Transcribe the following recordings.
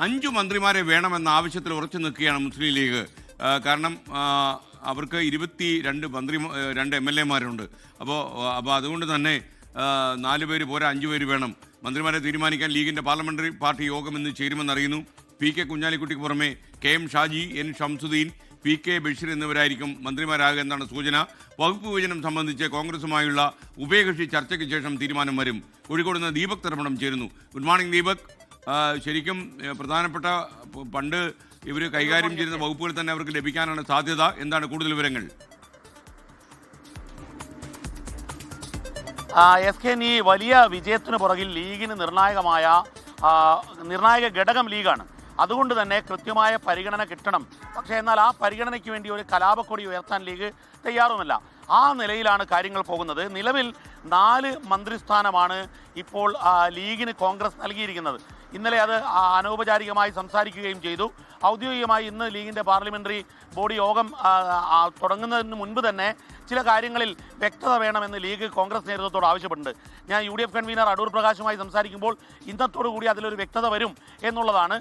5 മന്ത്രിമാരെ വേണമെന്ന ആവശ്യത്തിൽ ഉറച്ചു നിൽക്കുകയാണ് മുസ്ലിം ലീഗ്. കാരണം അവർക്ക് 2 MLA-മാരുണ്ട്. അപ്പോൾ അതുകൊണ്ട് തന്നെ 4 പേര് പോരാ, 5 പേര് വേണം. മന്ത്രിമാരെ തീരുമാനിക്കാൻ ലീഗിൻ്റെ പാർലമെൻ്ററി പാർട്ടി യോഗം ഇന്ന് ചേരുമെന്നറിയുന്നു. PK കുഞ്ഞാലിക്കുട്ടിക്ക് പുറമെ KM Shaji, N Shamsuddin, PK Basheer എന്നിവരായിരിക്കും മന്ത്രിമാരാകുക എന്നാണ് സൂചന. വകുപ്പ് വിഭജനം സംബന്ധിച്ച് കോൺഗ്രസുമായുള്ള ഉഭയകക്ഷി ചർച്ചയ്ക്ക് ശേഷം തീരുമാനം വരും. കോഴിക്കോട് നിന്ന് ദീപക് തർപ്പണം ചേരുന്നു. Good morning Deepak. ശരിക്കും പ്രധാനപ്പെട്ട പണ്ട് ഇവർ കൈകാര്യം ചെയ്യുന്ന വകുപ്പുകൾ തന്നെ അവർക്ക് ലഭിക്കാനാണ് സാധ്യത. എന്താണ് കൂടുതൽ വിവരങ്ങൾ? ഈ വലിയ വിജയത്തിന് പുറകിൽ ലീഗിന് നിർണായക ഘടകം ലീഗാണ്. അതുകൊണ്ട് തന്നെ കൃത്യമായ പരിഗണന കിട്ടണം. പക്ഷേ എന്നാൽ ആ പരിഗണനയ്ക്ക് വേണ്ടി ഒരു കലാപക്കൊടി ഉയർത്താൻ ലീഗ് തയ്യാറുമല്ല. ആ നിലയിലാണ് കാര്യങ്ങൾ പോകുന്നത്. നിലവിൽ 4 മന്ത്രിസ്ഥാനമാണ് ഇപ്പോൾ ലീഗിന് കോൺഗ്രസ് നൽകിയിരിക്കുന്നത്. ഇന്നലെ അത് അനൗപചാരികമായി സംസാരിക്കുകയും ചെയ്തു. ഔദ്യോഗികമായി ഇന്ന് ലീഗിൻ്റെ പാർലമെൻ്ററി ബോഡി യോഗം തുടങ്ങുന്നതിന് മുൻപ് തന്നെ ചില കാര്യങ്ങളിൽ വ്യക്തത വേണമെന്ന് ലീഗ് കോൺഗ്രസ് നേതൃത്വത്തോട് ആവശ്യപ്പെട്ടിട്ടുണ്ട്. ഞാൻ UDF കൺവീനർ അടൂർ പ്രകാശുമായി സംസാരിക്കുമ്പോൾ ഇന്നത്തോടുകൂടി അതിലൊരു വ്യക്തത വരും എന്നുള്ളതാണ്.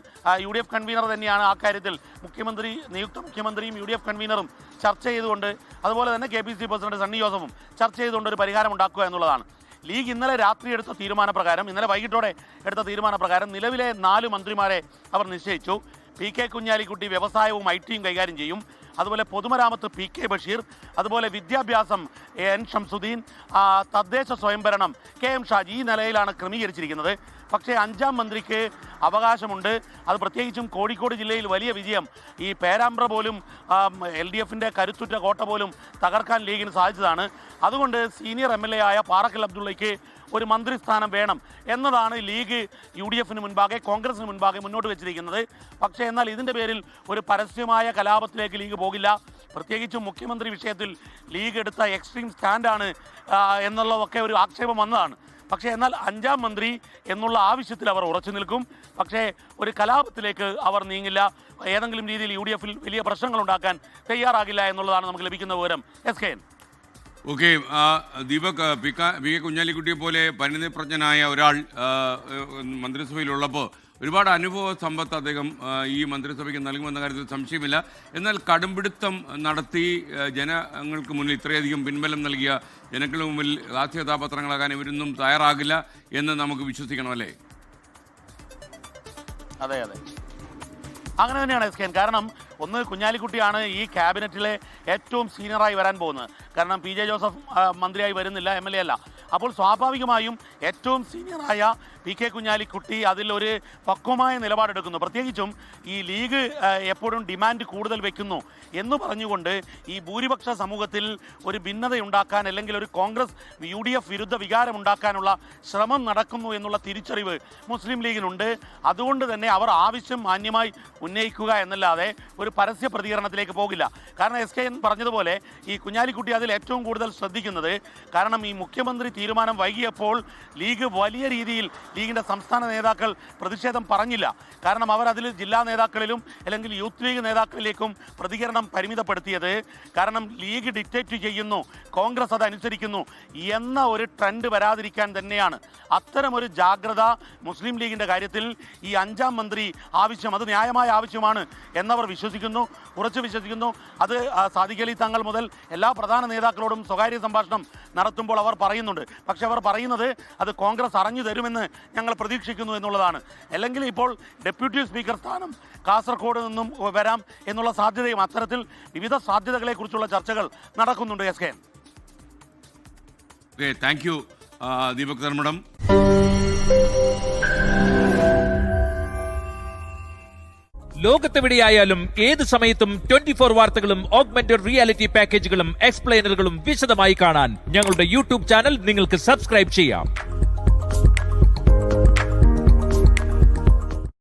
UDF കൺവീനർ തന്നെയാണ് ആ കാര്യത്തിൽ നിയുക്ത മുഖ്യമന്ത്രിയും UDF കൺവീനറും ചർച്ച ചെയ്തുകൊണ്ട്, അതുപോലെ തന്നെ KPCC പ്രസിഡന്റ് സണ്ണി ജോസഫും ചർച്ച ചെയ്തുകൊണ്ട് ഒരു പരിഹാരം ഉണ്ടാക്കുക എന്നുള്ളതാണ്. ലീഗ് ഇന്നലെ രാത്രി എടുത്ത തീരുമാനപ്രകാരം, ഇന്നലെ വൈകിട്ടോടെ എടുത്ത തീരുമാനപ്രകാരം നിലവിലെ 4 മന്ത്രിമാരെ അവർ നിശ്ചയിച്ചു. PK കുഞ്ഞാലിക്കുട്ടി വ്യവസായവും IT-യും കൈകാര്യം ചെയ്യും. അതുപോലെ പൊതുമരാമത്ത് PK ബഷീർ, അതുപോലെ വിദ്യാഭ്യാസം N ഷംസുദ്ദീൻ, തദ്ദേശ സ്വയംഭരണം KM ഷാജി. ഈ നിലയിലാണ് ക്രമീകരിച്ചിരിക്കുന്നത്. പക്ഷേ 5ാം മന്ത്രിക്ക് അവകാശമുണ്ട്. അത് പ്രത്യേകിച്ചും കോഴിക്കോട് ജില്ലയിൽ വലിയ വിജയം, ഈ പേരാമ്പ്ര പോലും LDFൻ്റെ കരുത്തുറ്റ കോട്ട പോലും തകർക്കാൻ ലീഗിന് സാധിച്ചതാണ്. അതുകൊണ്ട് സീനിയർ MLA ആയ പാറക്കൽ അബ്ദുള്ളയ്ക്ക് ഒരു മന്ത്രിസ്ഥാനം വേണം എന്നതാണ് ലീഗ് UDFന് മുൻപാകെ, കോൺഗ്രസിന് മുൻപാകെ മുന്നോട്ട് വെച്ചിരിക്കുന്നത്. പക്ഷേ എന്നാൽ ഇതിൻ്റെ പേരിൽ ഒരു പരസ്യമായ കലാപത്തിലേക്ക് ലീഗ് പോകില്ല. പ്രത്യേകിച്ചും മുഖ്യമന്ത്രി വിഷയത്തിൽ ലീഗ് എടുത്ത എക്സ്ട്രീം സ്റ്റാൻഡാണ് എന്നുള്ളതൊക്കെ ഒരു ആക്ഷേപം വന്നതാണ്. പക്ഷേ എന്നാൽ 5ാം മന്ത്രി എന്നുള്ള ആവശ്യത്തിൽ അവർ ഉറച്ചു നിൽക്കും. പക്ഷേ ഒരു കലാപത്തിലേക്ക് അവർ നീങ്ങില്ല. ഏതെങ്കിലും രീതിയിൽ UDFൽ വലിയ പ്രശ്നങ്ങൾ ഉണ്ടാക്കാൻ തയ്യാറാകില്ല എന്നുള്ളതാണ് നമുക്ക് ലഭിക്കുന്ന വിവരം. SKN. ഓക്കെ ദീപക്, PK കുഞ്ഞാലിക്കുട്ടിയെ പോലെ പരിണിതപ്രജ്ഞനായ ഒരാൾ മന്ത്രിസഭയിലുള്ളപ്പോൾ ഒരുപാട് അനുഭവ സമ്പത്ത് അദ്ദേഹം ഈ മന്ത്രിസഭയ്ക്ക് നൽകുമെന്ന കാര്യത്തിൽ സംശയമില്ല. എന്നാൽ കടുംപിടുത്തം നടത്തി ജനങ്ങൾക്ക് മുന്നിൽ ഇത്രയധികം പിൻബലം നൽകിയ ജനങ്ങൾക്ക് മുമ്പിൽ ഹാസ്യകഥാപാത്രങ്ങളാകാൻ ഇവരൊന്നും തയ്യാറാകില്ല എന്ന് നമുക്ക് വിശ്വസിക്കണമല്ലേ? അതെ, അങ്ങനെ തന്നെയാണ് SKN. കാരണം ഒന്ന്, കുഞ്ഞാലിക്കുട്ടിയാണ് ഈ ക്യാബിനറ്റിലെ ഏറ്റവും സീനിയറായി വരാൻ പോകുന്നത്. കാരണം PJ ജോസഫ് മന്ത്രിയായി വരുന്നില്ല, MLA അല്ല. അപ്പോൾ സ്വാഭാവികമായും ഏറ്റവും സീനിയറായ PK കുഞ്ഞാലിക്കുട്ടി അതിലൊരു പക്വമായ നിലപാടെടുക്കുന്നു. പ്രത്യേകിച്ചും ഈ ലീഗ് എപ്പോഴും ഡിമാൻഡ് കൂടുതൽ വയ്ക്കുന്നു എന്ന് പറഞ്ഞുകൊണ്ട് ഈ ഭൂരിപക്ഷ സമൂഹത്തിൽ ഒരു ഭിന്നതയുണ്ടാക്കാൻ, അല്ലെങ്കിൽ ഒരു കോൺഗ്രസ് UDF വിരുദ്ധ വികാരം ഉണ്ടാക്കാനുള്ള ശ്രമം നടക്കുന്നു എന്നുള്ള തിരിച്ചറിവ് മുസ്ലിം ലീഗിനുണ്ട്. അതുകൊണ്ട് തന്നെ അവർ ആവശ്യം മാന്യമായി ഉന്നയിക്കുക എന്നല്ലാതെ ഒരു പരസ്യ പ്രതികരണത്തിലേക്ക് പോകില്ല. കാരണം SKN പറഞ്ഞതുപോലെ ഈ കുഞ്ഞാലിക്കുട്ടി അതിൽ ഏറ്റവും കൂടുതൽ ശ്രദ്ധിക്കുന്നത്, കാരണം ഈ മുഖ്യമന്ത്രി തീരുമാനം വൈകിയപ്പോൾ ലീഗ് വലിയ രീതിയിൽ, ലീഗിൻ്റെ സംസ്ഥാന നേതാക്കൾ പ്രതിഷേധം പറഞ്ഞില്ല. കാരണം അവർ അതിൽ ജില്ലാ നേതാക്കളിലും അല്ലെങ്കിൽ യൂത്ത് ലീഗ് നേതാക്കളിലേക്കും പ്രതികരണം പരിമിതപ്പെടുത്തിയത്, കാരണം ലീഗ് ഡിക്റ്റേറ്റ് ചെയ്യുന്നു, കോൺഗ്രസ് അതനുസരിക്കുന്നു എന്ന ഒരു ട്രെൻഡ് വരാതിരിക്കാൻ തന്നെയാണ്. അത്തരമൊരു ജാഗ്രത മുസ്ലിം ലീഗിൻ്റെ കാര്യത്തിൽ ഈ 5ാം മന്ത്രി ആവശ്യം, അത് ന്യായമായ ആവശ്യമാണ് എന്നവർ ഉറച്ചു വിശ്വസിക്കുന്നു. അത് സാദിഖ് അലി തങ്ങൾ മുതൽ എല്ലാ പ്രധാന നേതാക്കളോടും സ്വകാര്യ സംഭാഷണം നടത്തുമ്പോൾ അവർ പറയുന്നുണ്ട്. പക്ഷെ അവർ പറയുന്നത് അത് കോൺഗ്രസ് അറിഞ്ഞു തരുമെന്ന് ഞങ്ങൾ പ്രതീക്ഷിക്കുന്നു എന്നുള്ളതാണ്. അല്ലെങ്കിൽ ഇപ്പോൾ ഡെപ്യൂട്ടി സ്പീക്കർ സ്ഥാനം കാസർഗോഡ് നിന്നും വരാം എന്നുള്ള സാധ്യതയും, അത്തരത്തിൽ വിവിധ സാധ്യതകളെക്കുറിച്ചുള്ള ചർച്ചകൾ നടക്കുന്നുണ്ട്. SKN. Thank you Deepak Dharmadam. ലോകത്തെവിടെയായാലും ഏത് സമയത്തും 24 വാർത്തകളും ഓഗ്മെന്റഡ് റിയാലിറ്റി പാക്കേജുകളും എക്സ്പ്ലെയിനറുകളും വിശദമായി കാണാൻ ഞങ്ങളുടെ YouTube ചാനൽ നിങ്ങൾക്ക് സബ്സ്ക്രൈബ് ചെയ്യാം.